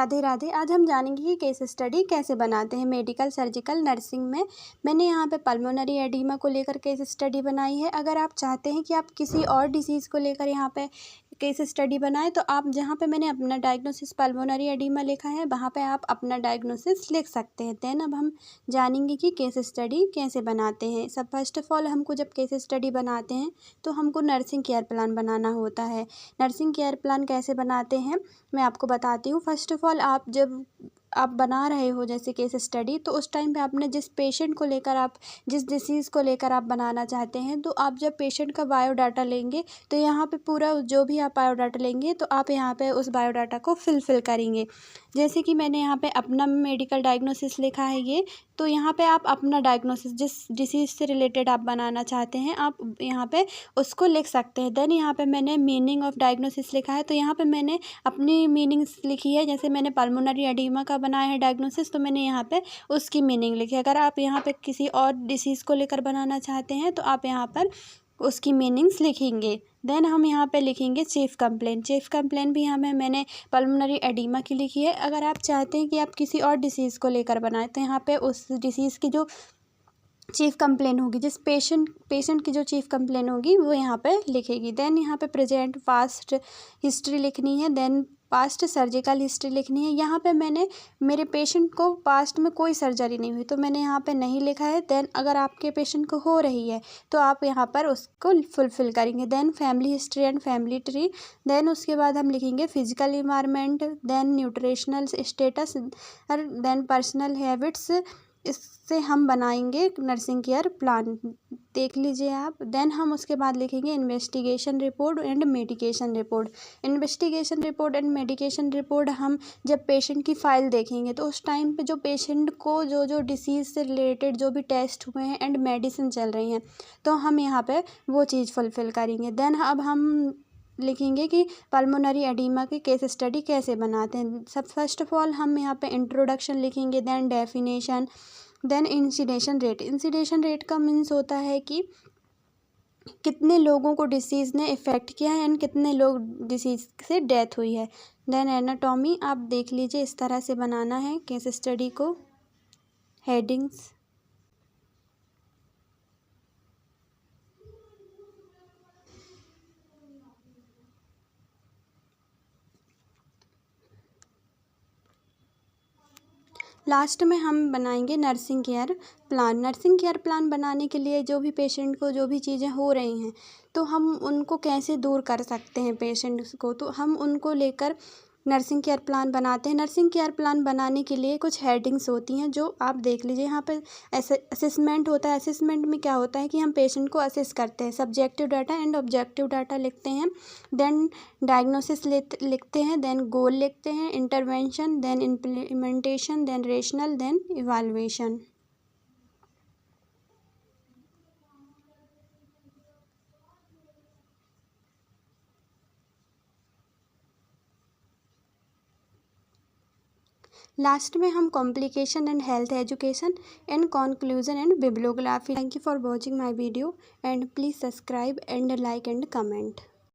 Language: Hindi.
राधे राधे। आज हम जानेंगे कि केस स्टडी कैसे बनाते हैं मेडिकल, सर्जिकल, नर्सिंग में। मैंने यहाँ पे पल्मोनरी एडिमा को लेकर केस स्टडी बनाई है। अगर आप चाहते हैं कि आप किसी और डिसीज़ को लेकर यहाँ पे केस स्टडी बनाएं तो आप जहाँ पे मैंने अपना डायग्नोसिस पल्मोनरी एडिमा लिखा है वहाँ पे आप अपना डायग्नोसिस लिख सकते हैं। देन अब हम जानेंगे कि केस स्टडी कैसे बनाते हैं। सब फर्स्ट ऑफ ऑल हमको जब केस स्टडी बनाते हैं तो हमको नर्सिंग केयर प्लान बनाना होता है। नर्सिंग केयर प्लान कैसे बनाते हैं मैं आपको बताती हूँ। फर्स्ट ऑफ ऑल जब आप बना रहे हो जैसे केस स्टडी, तो उस टाइम पे आपने जिस पेशेंट को लेकर आप जिस डिसीज़ को लेकर आप बनाना चाहते हैं, तो आप जब पेशेंट का बायोडाटा लेंगे तो यहाँ पे पूरा जो भी आप बायोडाटा लेंगे तो आप यहाँ पे उस बायोडाटा को फिल करेंगे। जैसे कि मैंने यहाँ पे अपना मेडिकल डायग्नोसिस लिखा है ये, तो यहाँ पे आप अपना डायग्नोसिस जिस डिसीज़ से रिलेटेड आप बनाना चाहते हैं आप यहाँ पे उसको लिख सकते हैं। देन यहाँ पे मैंने मीनिंग ऑफ डायग्नोसिस लिखा है, तो यहाँ पे मैंने अपनी मीनिंग्स लिखी है। जैसे मैंने पल्मोनरी एडिमा का बनाया है डायग्नोसिस, तो मैंने यहाँ पे उसकी मीनिंग लिखी है। अगर आप यहाँ पे किसी और डिसीज़ को लेकर बनाना चाहते हैं तो आप यहाँ पर उसकी मीनिंग्स लिखेंगे। देन हम यहाँ पे लिखेंगे चीफ कंप्लेन। चीफ कंप्लेन भी यहाँ में मैंने पल्मोनरी एडिमा की लिखी है। अगर आप चाहते हैं कि आप किसी और डिसीज़ को लेकर बनाएं तो यहाँ पे उस डिसीज़ की जो चीफ कंप्लेन होगी, जिस पेशेंट की जो चीफ कंप्लेन होगी वो यहाँ पे लिखेगी। देन यहाँ पे प्रेजेंट पास्ट हिस्ट्री लिखनी है। देन पास्ट सर्जिकल हिस्ट्री लिखनी है। यहाँ पे मैंने मेरे पेशेंट को पास्ट में कोई सर्जरी नहीं हुई तो मैंने यहाँ पे नहीं लिखा है। देन अगर आपके पेशेंट को हो रही है तो आप यहाँ पर उसको फुलफिल करेंगे। Then family history and family tree. Then उसके बाद हम लिखेंगे physical environment, then nutritional status, then personal habits. इससे हम बनाएंगे नर्सिंग केयर प्लान, देख लीजिए आप। देन हम उसके बाद लिखेंगे investigation report and medication report. Investigation report and medication report हम जब पेशेंट की फ़ाइल देखेंगे तो उस टाइम पे जो पेशेंट को जो डिसीज़ से रिलेटेड जो भी टेस्ट हुए हैं एंड मेडिसिन चल रही हैं तो हम यहाँ पे वो चीज़ फुलफ़िल करेंगे। देन अब हम लिखेंगे कि पल्मोनरी एडिमा की केस स्टडी कैसे बनाते हैं। सब फर्स्ट ऑफ ऑल हम यहाँ पे इंट्रोडक्शन लिखेंगे, then definition, then incidence rate. Incidence rate का मीन्स होता है कि कितने लोगों को डिसीज़ ने इफ़ेक्ट किया है एंड कितने लोग डिसीज़ से डेथ हुई है। देन एनाटॉमी आप देख लीजिए, इस तरह से बनाना है केस स्टडी को। हेडिंग्स, लास्ट में हम बनाएंगे nursing care plan. Nursing care plan बनाने के लिए जो भी पेशेंट को जो भी चीज़ें हो रही हैं तो हम उनको कैसे दूर कर सकते हैं पेशेंट्स को, तो हम उनको लेकर नर्सिंग केयर प्लान बनाते हैं। नर्सिंग केयर प्लान बनाने के लिए कुछ हेडिंग्स होती हैं जो आप देख लीजिए। यहाँ पे असेसमेंट होता है। असेसमेंट में क्या होता है कि हम पेशेंट को असेस करते हैं। Subjective data and objective data लिखते हैं। देन डायग्नोसिस लिखते हैं। देन गोल लिखते हैं, intervention, then implementation, then rational, then evaluation. Last में हम complication and health education and conclusion and bibliography. Thank you for watching my video and please subscribe and like and comment.